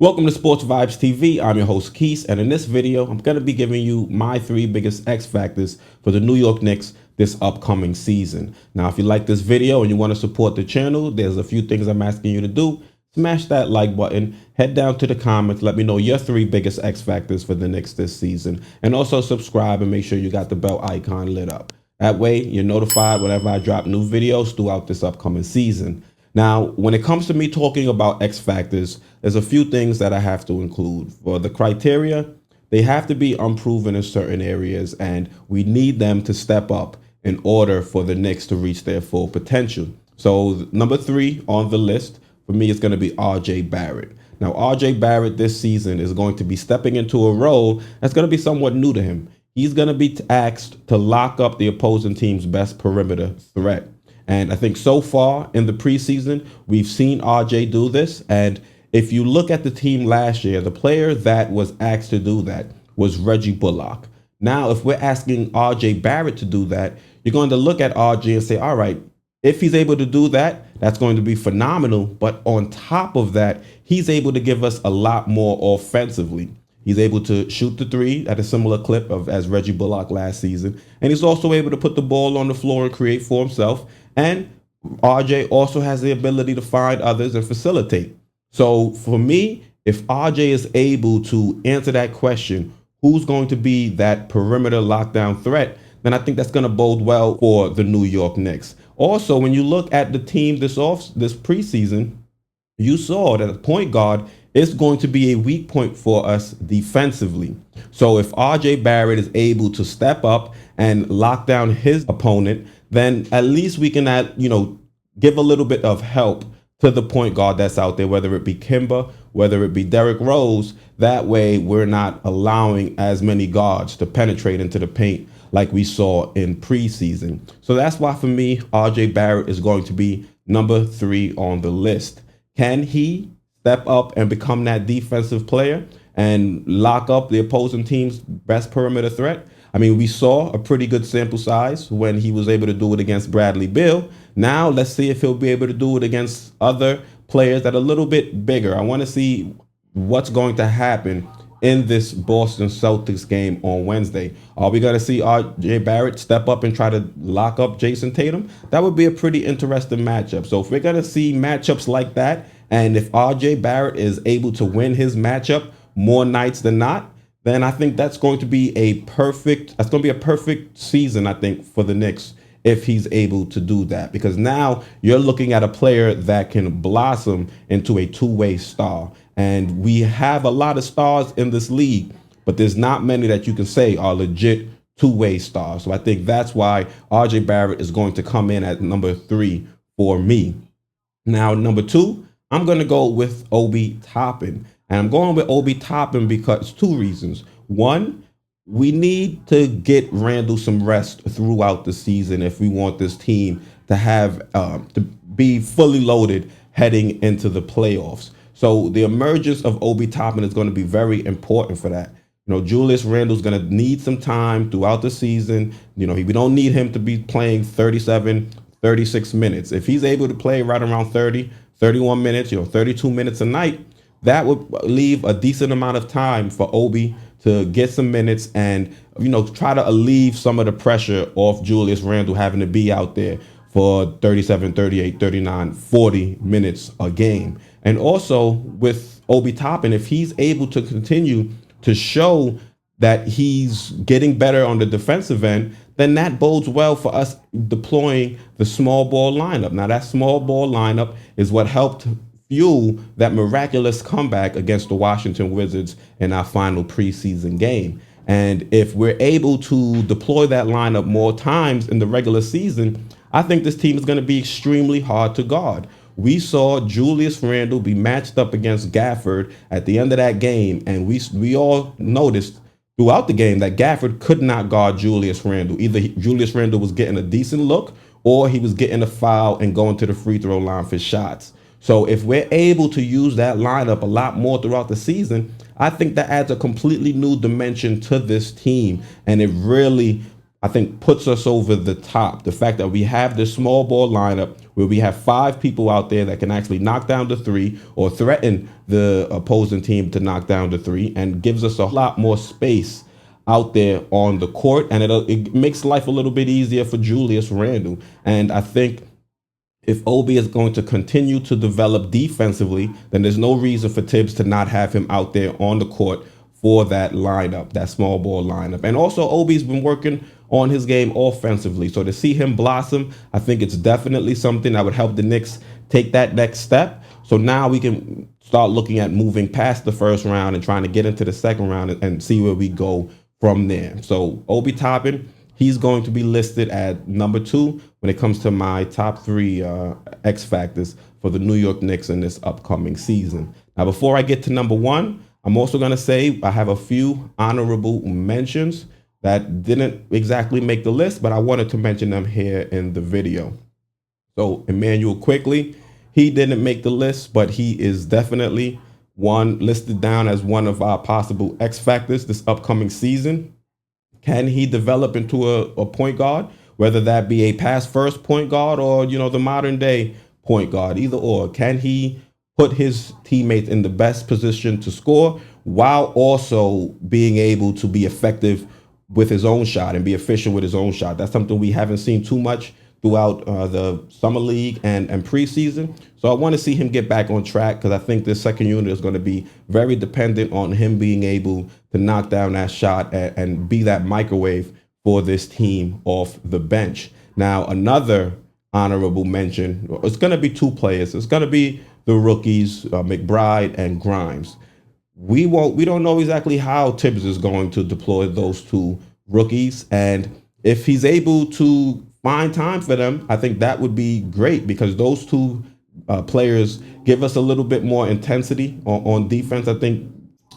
Welcome to Sports Vibes TV. I'm your host Keith, and in this video, I'm going to be giving you my 3 biggest X factors for the New York Knicks this upcoming season. Now, if you like this video and you want to support the channel, there's a few things I'm asking you to do. Smash that like button, head down to the comments, let me know your 3 biggest X factors for the Knicks this season, and also subscribe and make sure you got the bell icon lit up. That way, you're notified whenever I drop new videos throughout this upcoming season. Now, when it comes to me talking about X factors, there's a few things that I have to include. For the criteria, they have to be unproven in certain areas, and we need them to step up in order for the Knicks to reach their full potential. So number 3 on the list for me is going to be R.J. Barrett. Now, R.J. Barrett this season is going to be stepping into a role that's going to be somewhat new to him. He's going to be asked to lock up the opposing team's best perimeter threat. And I think so far in the preseason, we've seen RJ do this. And if you look at the team last year, the player that was asked to do that was Reggie Bullock. Now, if we're asking RJ Barrett to do that, you're going to look at RJ and say, all right, if he's able to do that, that's going to be phenomenal. But on top of that, he's able to give us a lot more offensively. He's able to shoot the 3 at a similar clip as Reggie Bullock last season. And he's also able to put the ball on the floor and create for himself. And RJ also has the ability to find others and facilitate. So for me, if RJ is able to answer that question, who's going to be that perimeter lockdown threat, then I think that's going to bode well for the New York Knicks. Also, when you look at the team this preseason, you saw that a point guard is going to be a weak point for us defensively. So if RJ Barrett is able to step up and lock down his opponent, then at least we can give a little bit of help to the point guard that's out there, whether it be Kimba, whether it be Derrick Rose. That way we're not allowing as many guards to penetrate into the paint like we saw in preseason. So that's why for me, RJ Barrett is going to be number 3 on the list. Can he step up and become that defensive player and lock up the opposing team's best perimeter threat? I mean, we saw a pretty good sample size when he was able to do it against Bradley Beal. Now let's see if he'll be able to do it against other players that are a little bit bigger. I want to see what's going to happen in this Boston Celtics game on Wednesday. Are we going to see RJ Barrett step up and try to lock up Jason Tatum? That would be a pretty interesting matchup. So if we're going to see matchups like that, and if RJ Barrett is able to win his matchup more nights than not, then I think that's going to be a perfect season, I think, for the Knicks if he's able to do that. Because now you're looking at a player that can blossom into a two-way star. And we have a lot of stars in this league, but there's not many that you can say are legit two-way stars. So I think that's why RJ Barrett is going to come in at number 3 for me. Now, number 2, I'm going to go with Obi Toppin. And I'm going with Obi Toppin because 2 reasons. One, we need to get Randall some rest throughout the season if we want this team to have to be fully loaded heading into the playoffs. So the emergence of Obi Toppin is going to be very important for that. Julius Randle's going to need some time throughout the season. We don't need him to be playing 37, 36 minutes. If he's able to play right around 30, 31 minutes, 32 minutes a night, that would leave a decent amount of time for Obi to get some minutes and, try to alleviate some of the pressure off Julius Randle having to be out there for 37, 38, 39, 40 minutes a game. And also with Obi Toppin, if he's able to continue to show that he's getting better on the defensive end, then that bodes well for us deploying the small ball lineup. Now, that small ball lineup is what helped fuel that miraculous comeback against the Washington Wizards in our final preseason game. And if we're able to deploy that lineup more times in the regular season, I think this team is going to be extremely hard to guard. We saw Julius Randle be matched up against Gafford at the end of that game, and we all noticed throughout the game that Gafford could not guard Julius Randle. Either Julius Randle was getting a decent look or he was getting a foul and going to the free throw line for shots. So if we're able to use that lineup a lot more throughout the season, I think that adds a completely new dimension to this team, and it really I think puts us over the top. The fact that we have this small ball lineup where we have 5 people out there that can actually knock down the three or threaten the opposing team to knock down the three, and gives us a lot more space out there on the court, and it makes life a little bit easier for Julius Randle. And I think if Obi is going to continue to develop defensively, then there's no reason for Tibbs to not have him out there on the court for that lineup, that small ball lineup. And also, Obi's been working on his game offensively. So to see him blossom, I think it's definitely something that would help the Knicks take that next step. So now we can start looking at moving past the first round and trying to get into the second round and see where we go from there. So Obi Toppin, he's going to be listed at number 2 when it comes to my top 3 X factors for the New York Knicks in this upcoming season. Now, before I get to number 1, I'm also going to say I have a few honorable mentions that didn't exactly make the list, but I wanted to mention them here in the video. So Emmanuel Quickly, he didn't make the list, but he is definitely one listed down as one of our possible X factors this upcoming season. Can he develop into a point guard, whether that be a pass first point guard or, the modern day point guard, either or? Can he put his teammates in the best position to score while also being able to be effective with his own shot and be efficient with his own shot? That's something we haven't seen too much throughout the summer league and preseason. So I want to see him get back on track, because I think this second unit is going to be very dependent on him being able to knock down that shot and be that microwave for this team off the bench. Now, another honorable mention, it's going to be 2 players. It's going to be the rookies, McBride and Grimes. We don't know exactly how Tibbs is going to deploy those 2 rookies, and if he's able to find time for them, I think that would be great, because those 2 players give us a little bit more intensity on defense. I think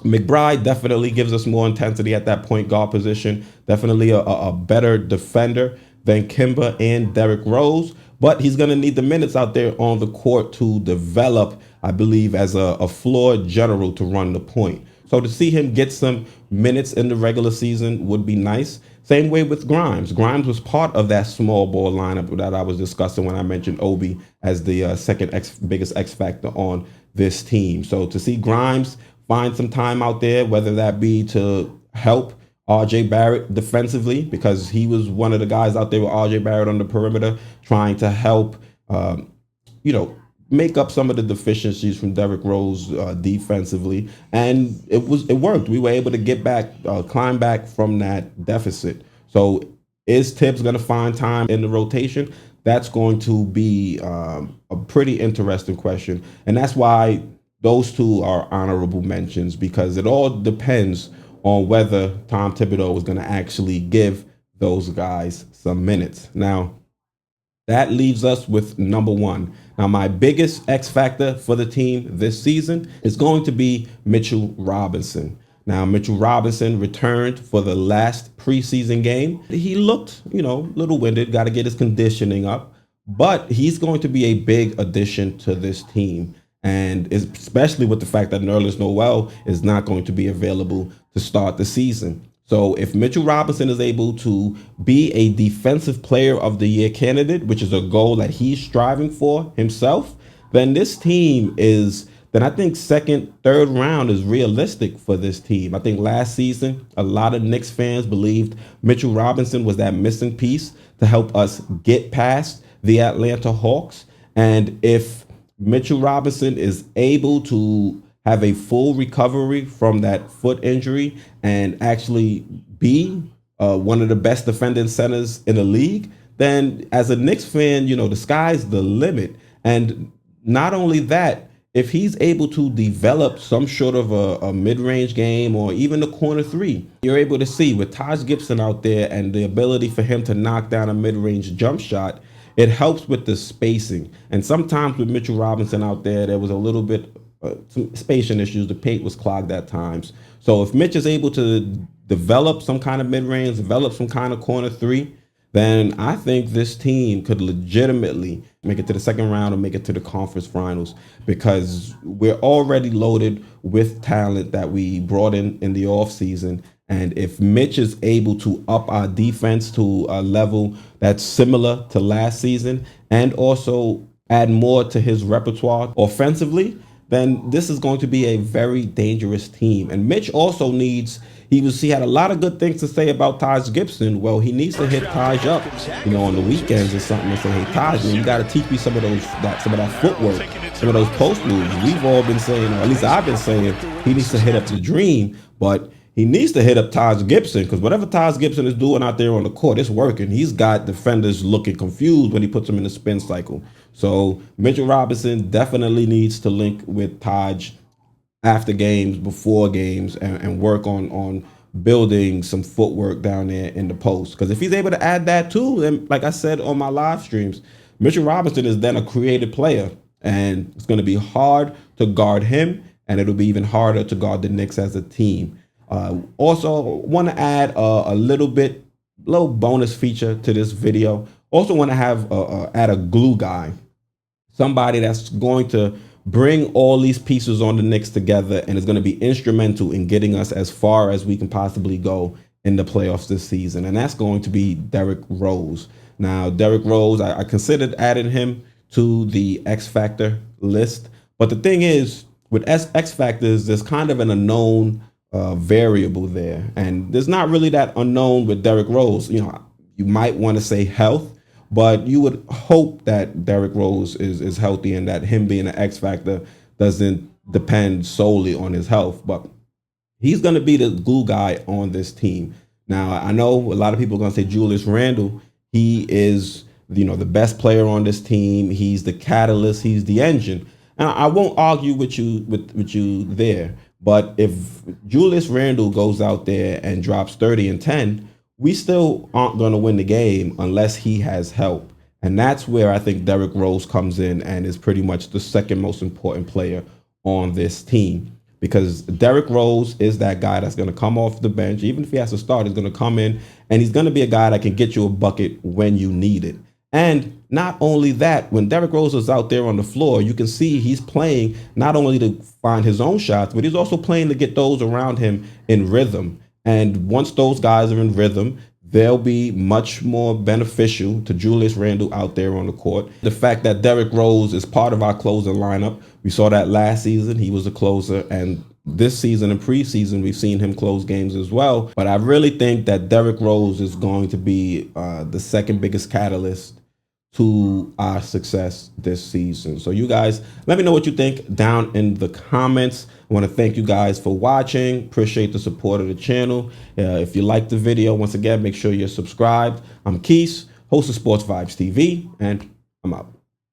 McBride definitely gives us more intensity at that point guard position, definitely a better defender than Kimba and Derrick Rose, but he's going to need the minutes out there on the court to develop, I believe, as a floor general to run the point. So to see him get some minutes in the regular season would be nice. Same way with Grimes. Grimes was part of that small ball lineup that I was discussing when I mentioned Obi as the second biggest X factor on this team. So to see Grimes find some time out there, whether that be to help RJ Barrett defensively, because he was one of the guys out there with RJ Barrett on the perimeter trying to help, make up some of the deficiencies from Derrick Rose defensively, and it worked. We were able to get back, climb back from that deficit. So is Tibbs going to find time in the rotation? That's going to be a pretty interesting question, and that's why those 2 are honorable mentions, because it all depends on whether Tom Thibodeau is going to actually give those guys some minutes. Now, that leaves us with number 1. Now, my biggest X factor for the team this season is going to be Mitchell Robinson. Now, Mitchell Robinson returned for the last preseason game. He looked, a little winded, got to get his conditioning up, but he's going to be a big addition to this team. And especially with the fact that Nerlens Noel is not going to be available to start the season. So if Mitchell Robinson is able to be a defensive player of the year candidate, which is a goal that he's striving for himself, then this team then I think second, third round is realistic for this team. I think last season, a lot of Knicks fans believed Mitchell Robinson was that missing piece to help us get past the Atlanta Hawks. And if Mitchell Robinson is able to have a full recovery from that foot injury and actually be one of the best defending centers in the league, then as a Knicks fan, the sky's the limit. And not only that, if he's able to develop some sort of a mid-range game or even a corner 3, you're able to see with Taj Gibson out there and the ability for him to knock down a mid-range jump shot, it helps with the spacing. And sometimes with Mitchell Robinson out there was a little bit some spacing issues. The paint was clogged at times. So if Mitch is able to develop some kind of mid-range, develop some kind of corner 3, then I think this team could legitimately make it to the second round or make it to the conference finals, because we're already loaded with talent that we brought in the offseason. And if Mitch is able to up our defense to a level that's similar to last season and also add more to his repertoire offensively, then this is going to be a very dangerous team. And Mitch also needs, he had a lot of good things to say about Taj Gibson. Well, he needs to hit Taj up, on the weekends or something and say, hey, Taj, man, you got to teach me some of that footwork, some of those post moves. We've all been saying, or at least I've been saying, he needs to hit up the dream, but he needs to hit up Taj Gibson, because whatever Taj Gibson is doing out there on the court, it's working. He's got defenders looking confused when he puts them in the spin cycle. So Mitchell Robinson definitely needs to link with Taj after games, before games, and work on building some footwork down there in the post. Because if he's able to add that too, then like I said on my live streams, Mitchell Robinson is then a creative player, and it's going to be hard to guard him, and it'll be even harder to guard the Knicks as a team. Also, want to add a little bonus feature to this video. Also want to have add a glue guy, somebody that's going to bring all these pieces on the Knicks together and is going to be instrumental in getting us as far as we can possibly go in the playoffs this season. And that's going to be Derrick Rose. Now, Derrick Rose, I considered adding him to the X Factor list. But the thing is, with X Factors, there's kind of an unknown variable there. And there's not really that unknown with Derrick Rose. You might want to say health, but you would hope that Derrick Rose is healthy and that him being an X factor doesn't depend solely on his health. But he's going to be the glue guy on this team. Now, I know a lot of people are going to say Julius Randle. He is, the best player on this team. He's the catalyst. He's the engine. And I won't argue with you there. But if Julius Randle goes out there and drops 30 and 10, we still aren't going to win the game unless he has help. And that's where I think Derrick Rose comes in and is pretty much the second most important player on this team. Because Derrick Rose is that guy that's going to come off the bench. Even if he has to start, he's going to come in and he's going to be a guy that can get you a bucket when you need it. And not only that, when Derrick Rose is out there on the floor, you can see he's playing not only to find his own shots, but he's also playing to get those around him in rhythm. And once those guys are in rhythm, they'll be much more beneficial to Julius Randle out there on the court. The fact that Derrick Rose is part of our closing lineup, we saw that last season. He was a closer, and this season and preseason, we've seen him close games as well. But I really think that Derrick Rose is going to be the second biggest catalyst to our success this season. So you guys, let me know what you think down in the comments. I want to thank you guys for watching. Appreciate the support of the channel. If you liked the video, once again, make sure you're subscribed. I'm Keith, host of Sports Vibes TV, and I'm out.